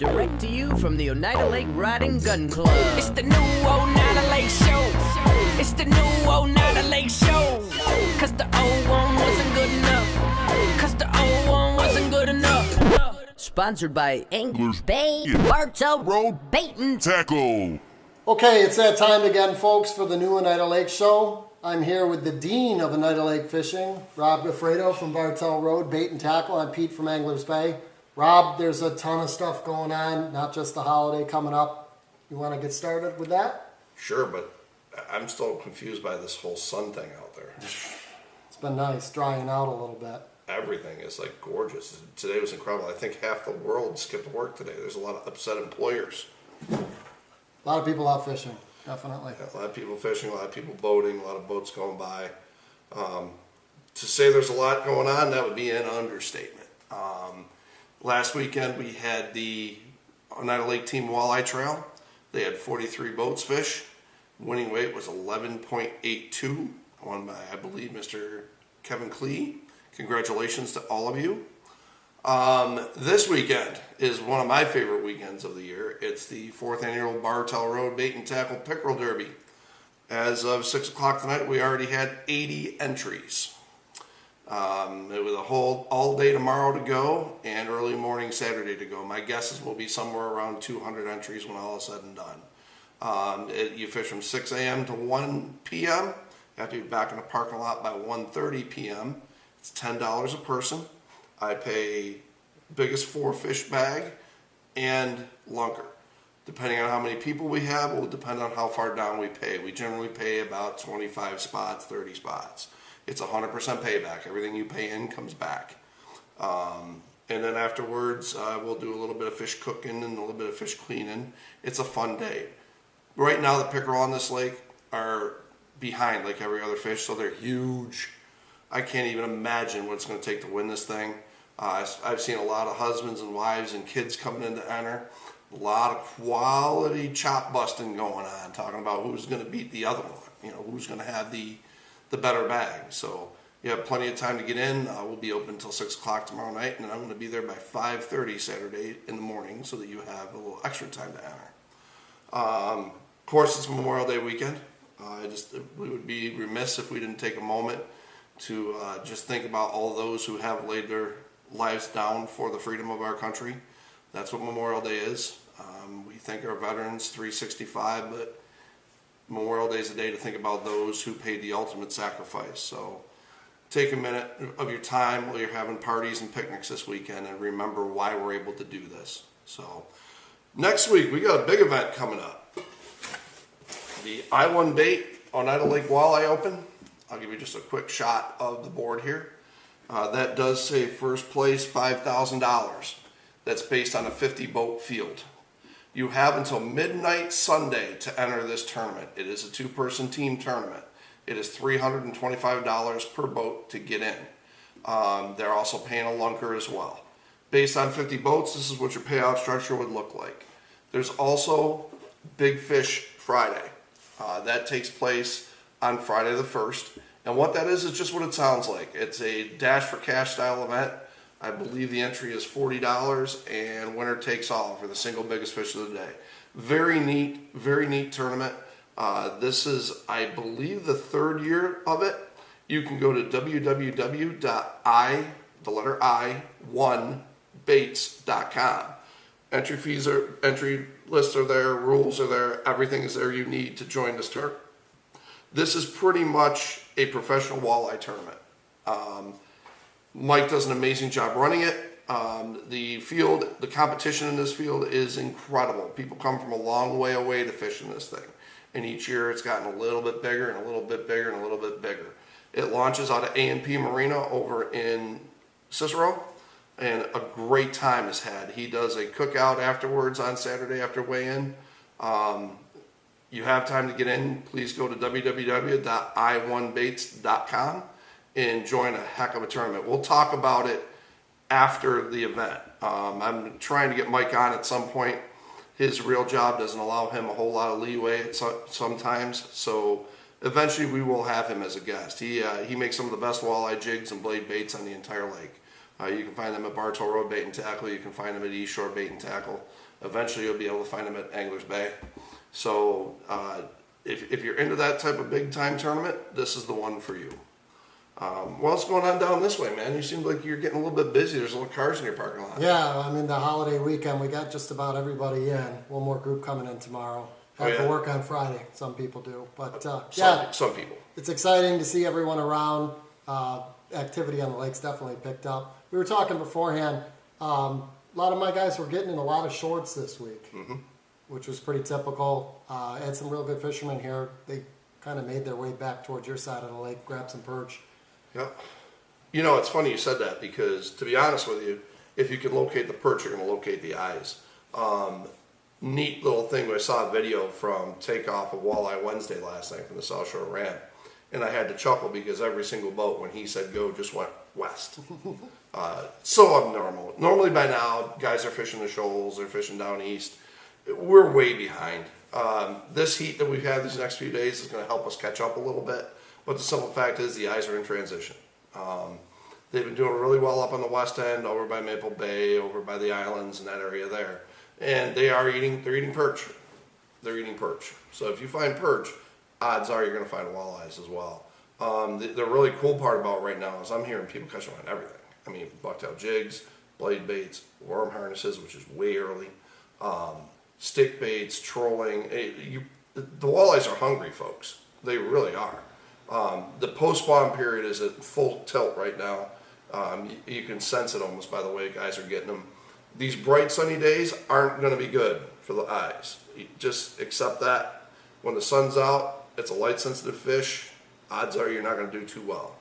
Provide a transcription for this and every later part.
Direct to you from the Oneida Lake Riding Gun Club. It's the new Oneida Lake Show. It's the new Oneida Lake Show. Cause the old one wasn't good enough. Cause the old one wasn't good enough. Sponsored by Anglers Bay, Bartow Road Bait and Tackle. Okay, it's that time again, folks, for the new Oneida Lake Show. I'm here with the Dean of Oneida Lake Fishing, Rob Gaffredo from Bartow Road Bait and Tackle. I'm Pete from Anglers Bay. Rob, there's a ton of stuff going on, not just the holiday coming up. You want to get started with that? Sure, but I'm still confused by this whole sun thing out there. It's been nice, drying out a little bit. Everything is like gorgeous. Today was incredible. I think half the world skipped work today. There's a lot of upset employers. A lot of people out fishing, definitely. A lot of people fishing, a lot of people boating, a lot of boats going by. To say there's a lot going on, that would be an understatement. Last weekend we had the Oneida Lake Team Walleye Trail. They had 43 boats fish. Winning weight was 11.82, won by, I believe, Mr. Kevin Klee. Congratulations to all of you. This weekend is one of my favorite weekends of the year. It's the 4th annual Bartow Road Bait and Tackle Pickerel Derby. As of 6 o'clock tonight, we already had 80 entries. It was a whole all day tomorrow to go and early morning Saturday to go. My guess is we'll be somewhere around 200 entries when all is said and done. You fish from 6 a.m. to 1 p.m. You have to be back in the parking lot by 1:30 p.m. It's $10 a person. I pay biggest 4 fish bag and lunker. Depending on how many people we have, will depend on how far down we pay. We generally pay about 25 spots, 30 spots. It's 100% payback. Everything you pay in comes back. And then afterwards, we'll do a little bit of fish cooking and a little bit of fish cleaning. It's a fun day. Right now, the pickerel on this lake are behind like every other fish, so they're huge. I can't even imagine what it's going to take to win this thing. I've seen a lot of husbands and wives and kids coming in to enter. A lot of quality chop busting going on, talking about who's going to beat the other one. You know, who's going to have the better bag. So you have plenty of time to get in. We'll be open until 6 o'clock tomorrow night, and I'm going to be there by 5:30 Saturday in the morning so that you have a little extra time to enter. Of course, it's Memorial Day weekend. We would be remiss if we didn't take a moment to just think about all those who have laid their lives down for the freedom of our country. That's what Memorial Day is. We thank our veterans 365, but Memorial Day is a day to think about those who paid the ultimate sacrifice. So take a minute of your time while you're having parties and picnics this weekend and remember why we're able to do this. So next week, we got a big event coming up. The I-1 Bait Oneida Lake Walleye Open. I'll give you just a quick shot of the board here. That does say first place $5,000. That's based on a 50 boat field. You have until midnight Sunday to enter this tournament. It is a 2-person team tournament. It is $325 per boat to get in. They're also paying a lunker as well. Based on 50 boats, this is what your payout structure would look like. There's also Big Fish Friday. That takes place on Friday the 1st. And what that is just what it sounds like. It's a dash for cash style event. I believe the entry is $40 and winner takes all for the single biggest fish of the day. Very neat tournament. This is, I believe, the 3rd year of it. You can go to www.i1baits.com. Entry lists are there, rules are there, everything is there you need to join this tournament. This is pretty much a professional walleye tournament. Mike does an amazing job running it. The competition in this field is incredible. People come from a long way away to fish in this thing. And each year it's gotten a little bit bigger and a little bit bigger and a little bit bigger. It launches out of A&P Marina over in Cicero, and a great time is had. He does a cookout afterwards on Saturday after weigh-in. You have time to get in. Please go to www.i1baits.com and join a heck of a tournament. We'll talk about it after the event. I'm trying to get Mike on at some point. His real job doesn't allow him a whole lot of leeway sometimes, so eventually we will have him as a guest. He makes some of the best walleye jigs and blade baits on the entire lake. You can find them at Bartow Road Bait and Tackle. You can find them at East Shore Bait and Tackle. Eventually, you'll be able to find them at Anglers Bay. So if you're into that type of big time tournament, this is the one for you. What's going on down this way, man? You seem like you're getting a little bit busy. There's a little cars in your parking lot. Yeah, I mean, the holiday weekend, we got just about everybody in. One more group coming in tomorrow. Have to work on Friday. Some people do. But Some people. It's exciting to see everyone around. Activity on the lake's definitely picked up. We were talking beforehand. A lot of my guys were getting in a lot of shorts this week, which was pretty typical. Had some real good fishermen here. They kind of made their way back towards your side of the lake, grabbed some perch. Yeah. You know, it's funny you said that because, to be honest with you, if you can locate the perch, you're going to locate the eyes. Neat little thing. I saw a video from takeoff of Walleye Wednesday last night from the South Shore Ramp, and I had to chuckle because every single boat, when he said go, just went west. So abnormal. Normally by now, guys are fishing the shoals, they're fishing down east. We're way behind. This heat that we've had these next few days is going to help us catch up a little bit, but the simple fact is the eyes are in transition. They've been doing really well up on the west end, over by Maple Bay, over by the islands and that area there. And they're eating perch. They're eating perch. So if you find perch, odds are you're going to find walleyes as well. The really cool part about right now is I'm hearing people catching on everything. I mean, bucktail jigs, blade baits, worm harnesses, which is way early, stick baits, trolling. The walleyes are hungry, folks. They really are. The post-spawn period is at full tilt right now. You can sense it almost by the way guys are getting them. These bright sunny days aren't going to be good for the eyes. You just accept that. When the sun's out, it's a light sensitive fish. Odds are you're not going to do too well.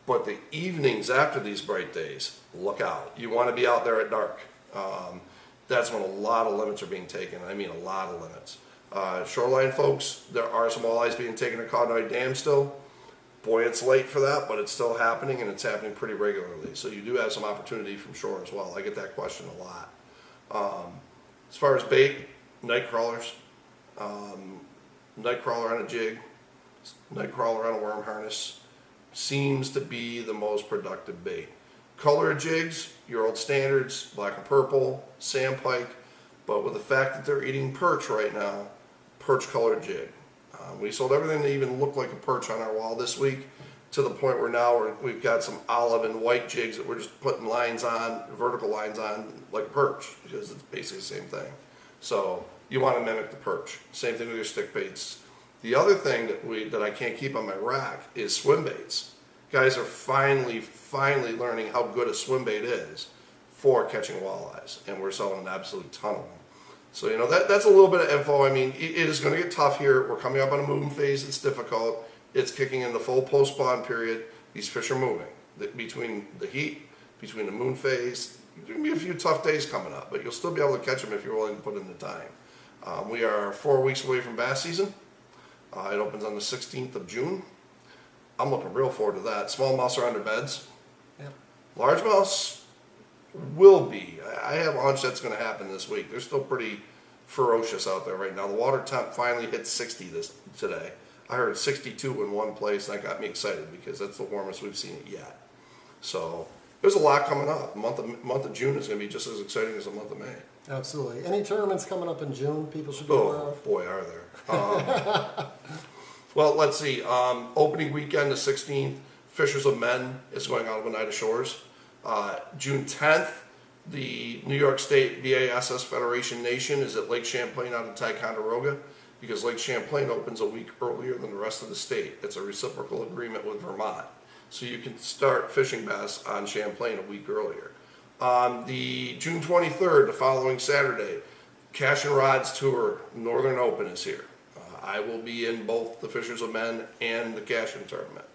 But the evenings after these bright days, look out. You want to be out there at dark. That's when a lot of limits are being taken. I mean a lot of limits. Shoreline folks, there are some walleyes being taken to Cottonwood Dam still. Boy, it's late for that, but it's still happening, and it's happening pretty regularly. So you do have some opportunity from shore as well. I get that question a lot. As far as bait, night crawlers, night crawler on a jig, night crawler on a worm harness seems to be the most productive bait. Color of jigs, your old standards, black and purple, sandpike, but with the fact that they're eating perch right now, perch colored jig. We sold everything that even looked like a perch on our wall this week, to the point where now we've got some olive and white jigs that we're just putting lines on, vertical lines on, like perch, because it's basically the same thing. So you want to mimic the perch. Same thing with your stick baits. The other thing that I can't keep on my rack is swim baits. Guys are finally learning how good a swim bait is for catching walleyes, and we're selling an absolute ton of them. So, you know, that's a little bit of info. I mean, it is going to get tough here. We're coming up on a moving phase. It's difficult. It's kicking in the full post-spawn period. These fish are moving. Between the heat, between the moon phase, there's going to be a few tough days coming up, but you'll still be able to catch them if you're willing to put in the time. We are 4 weeks away from bass season. It opens on the 16th of June. I'm looking real forward to that. Smallmouths are under beds. Yep. Largemouths will be. I have a hunch that's going to happen this week. They're still pretty ferocious out there right now. The water temp finally hit 60 today. I heard 62 in one place, and that got me excited because that's the warmest we've seen it yet. So there's a lot coming up. Month of June is going to be just as exciting as the month of May. Absolutely. Any tournaments coming up in June people should be aware of? Oh, boy, are there. Well, let's see. Opening weekend, the 16th, Fishers of Men is going out of Oneida Shores. June 10th, the New York State BASS Federation Nation is at Lake Champlain out in Ticonderoga, because Lake Champlain opens a week earlier than the rest of the state. It's a reciprocal agreement with Vermont. So you can start fishing bass on Champlain a week earlier. On the June 23rd, the following Saturday, Cash and Rods Tour Northern Open is here. I will be in both the Fishers of Men and the Cash and Tournament.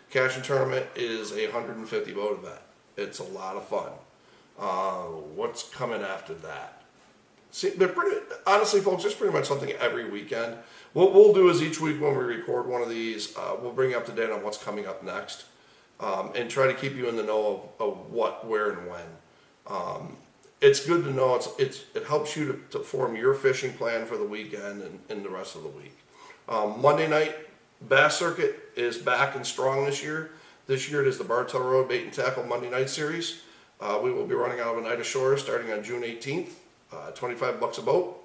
Cash and Tournament is a 150 boat event. It's a lot of fun. What's coming after that? See, honestly, folks, there's pretty much something every weekend. What we'll do is each week when we record one of these, we'll bring you up to date on what's coming up next, and try to keep you in the know of what, where, and when. It's good to know. It helps you to form your fishing plan for the weekend and the rest of the week. Monday night, Bass Circuit is back and strong this year. This year it is the Bartow Road Bait and Tackle Monday Night Series. We will be running out of Oneida Shores starting on June 18th. $25 a boat.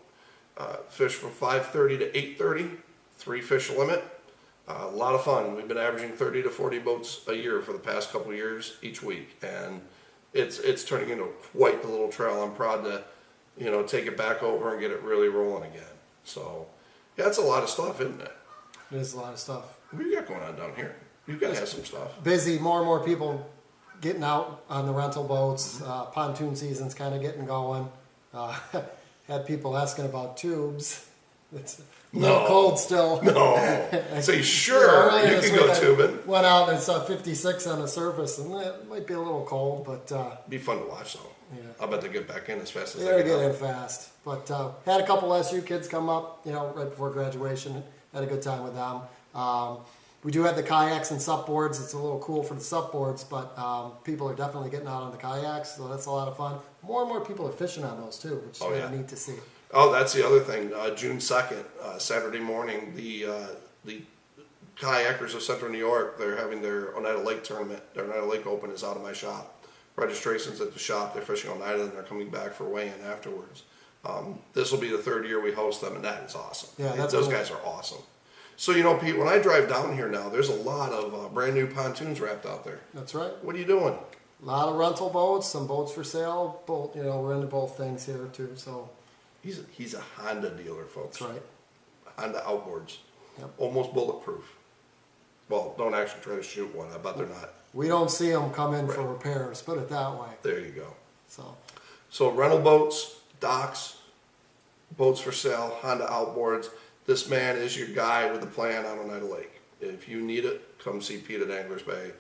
Fish from 5:30 to 8:30. 3 fish limit. A lot of fun. We've been averaging 30 to 40 boats a year for the past couple of years each week, and it's turning into quite the little trail. I'm proud to, take it back over and get it really rolling again. So, yeah, it's a lot of stuff, isn't it? It is a lot of stuff. What do you got going on down here? You guys have some stuff. Busy, more and more people getting out on the rental boats. Pontoon season's kind of getting going. Had people asking about tubes. It's a little cold still. No. Say, sure, you can go tubing. Went out and saw 56 on the surface, and it might be a little cold, but... be fun to watch, though. Yeah. I'll bet they get back in as fast as They're they can. getting in fast. But had a couple SU kids come up, right before graduation. Had a good time with them. We do have the kayaks and supboards. It's a little cool for the supboards, but people are definitely getting out on the kayaks, so that's a lot of fun. More and more people are fishing on those too, which is really neat to see. Oh, that's the other thing. June 2nd, Saturday morning, the kayakers of Central New York, they're having their Oneida Lake tournament. Their Oneida Lake Open is out of my shop. Registration's at the shop. They're fishing Oneida, and they're coming back for weigh-in afterwards. This will be the 3rd year we host them, and that is awesome. Yeah, that's those cool. guys are awesome. So, Pete, when I drive down here now, there's a lot of brand new pontoons wrapped out there. That's right. What are you doing? A lot of rental boats, some boats for sale. Both, we're into both things here too. So He's a Honda dealer, folks. that's right. Honda outboards. Yep. Almost bulletproof. Well, don't actually try to shoot one. I bet they're not. We don't see them come in for repairs. Put it that way. There you go. So rental boats, docks, boats for sale, Honda outboards. This man is your guy with a plan on Oneida Lake. If you need it, come see Pete at Anglers Bay.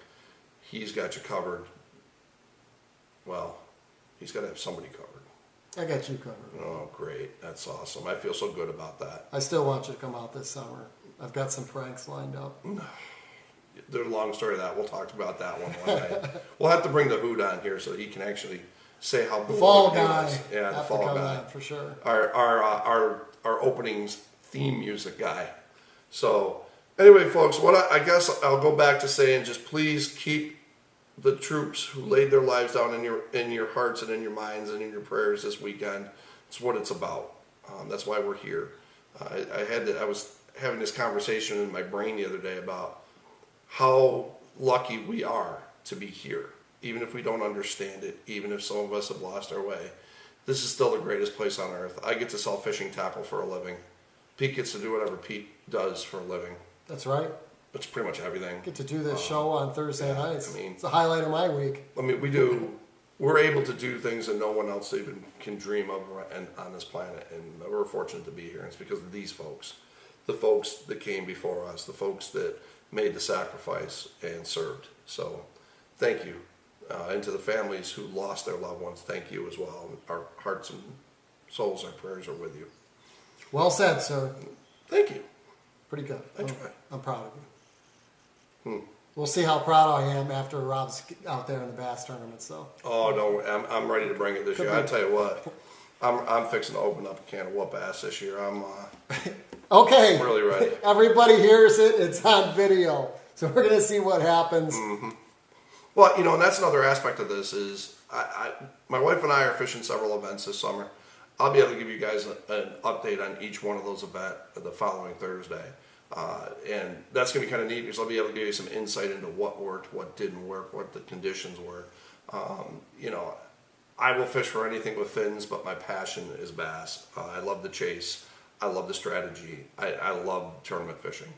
He's got you covered. Well, he's got to have somebody covered. I got you covered. Oh, great. That's awesome. I feel so good about that. I still want you to come out this summer. I've got some pranks lined up. There's a long story of that. We'll talk about that one night. We'll have to bring the hoot on here so he can actually say how The fall bored he guy. was. Yeah, the Have fall to come guy. on for sure. Our openings theme music guy. So anyway, folks, I guess I'll go back to saying, just please keep the troops who laid their lives down in your hearts and in your minds and in your prayers this weekend. It's what it's about. That's why we're here. I was having this conversation in my brain the other day about how lucky we are to be here, even if we don't understand it, even if some of us have lost our way. This is still the greatest place on earth. I get to sell fishing tackle for a living. Pete gets to do whatever Pete does for a living. That's right. It's pretty much everything. Get to do this show on Thursday nights. I mean, it's the highlight of my week. We're able to do things that no one else even can dream of on this planet, and we're fortunate to be here. And it's because of these folks, the folks that came before us, the folks that made the sacrifice and served. So thank you. And to the families who lost their loved ones, thank you as well. Our hearts and souls, our prayers are with you. Well said, sir. Thank you. Pretty good. I try. I'm proud of you. We'll see how proud I am after Rob's out there in the bass tournament. So. Oh no, I'm ready to bring it this year. I tell you what, I'm fixing to open up a can of whoop ass this year. I'm okay. really ready. Everybody hears it. It's on video, so we're gonna see what happens. Mm-hmm. Well, and that's another aspect of this is my wife and I are fishing several events this summer. I'll be able to give you guys an update on each one of those events the following Thursday. And that's going to be kind of neat because I'll be able to give you some insight into what worked, what didn't work, what the conditions were. I will fish for anything with fins, but my passion is bass. I love the chase. I love the strategy. I love tournament fishing.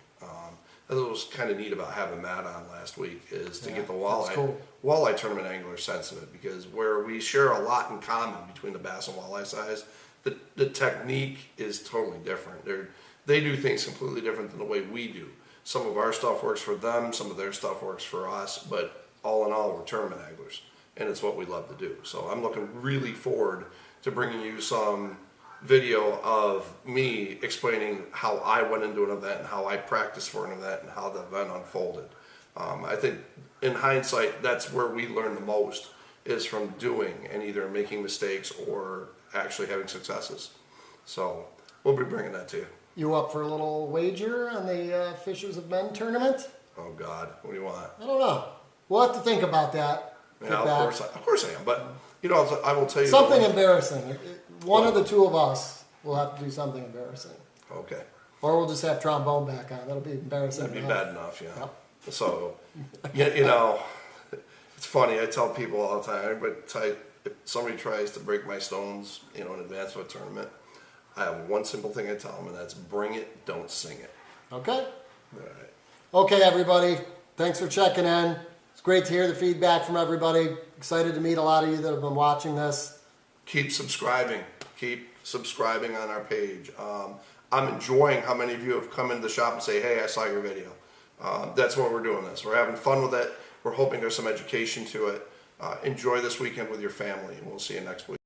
That's what was kind of neat about having Matt on last week is to get the walleye tournament angler sense of it, because where we share a lot in common between the bass and walleye size, the technique is totally different. They do things completely different than the way we do. Some of our stuff works for them, some of their stuff works for us, but all in all, we're tournament anglers, and it's what we love to do. So I'm looking really forward to bringing you some video of me explaining how I went into an event and how I practiced for an event and how the event unfolded. I think in hindsight, that's where we learn the most, is from doing and either making mistakes or actually having successes. So we'll be bringing that to you. You up for a little wager on the Fishers of Men tournament? Oh God, what do you want? I don't know. We'll have to think about that. Yeah, of course I am. But You know, I will tell you Something embarrassing. One of the two of us will have to do something embarrassing. Okay. Or we'll just have trombone back on. That'll be embarrassing. That'd be enough. bad enough, yeah. Yep. So, you know, it's funny. I tell people all the time. If somebody tries to break my stones, you know, in advance of a tournament, I have one simple thing I tell them, and that's bring it, don't sing it. Okay. All right. Okay, everybody. Thanks for checking in. It's great to hear the feedback from everybody. Excited to meet a lot of you that have been watching this. Keep subscribing. Keep subscribing on our page. I'm enjoying how many of you have come into the shop and say, hey, I saw your video. That's why we're doing this. We're having fun with it. We're hoping there's some education to it. Enjoy this weekend with your family, and we'll see you next week.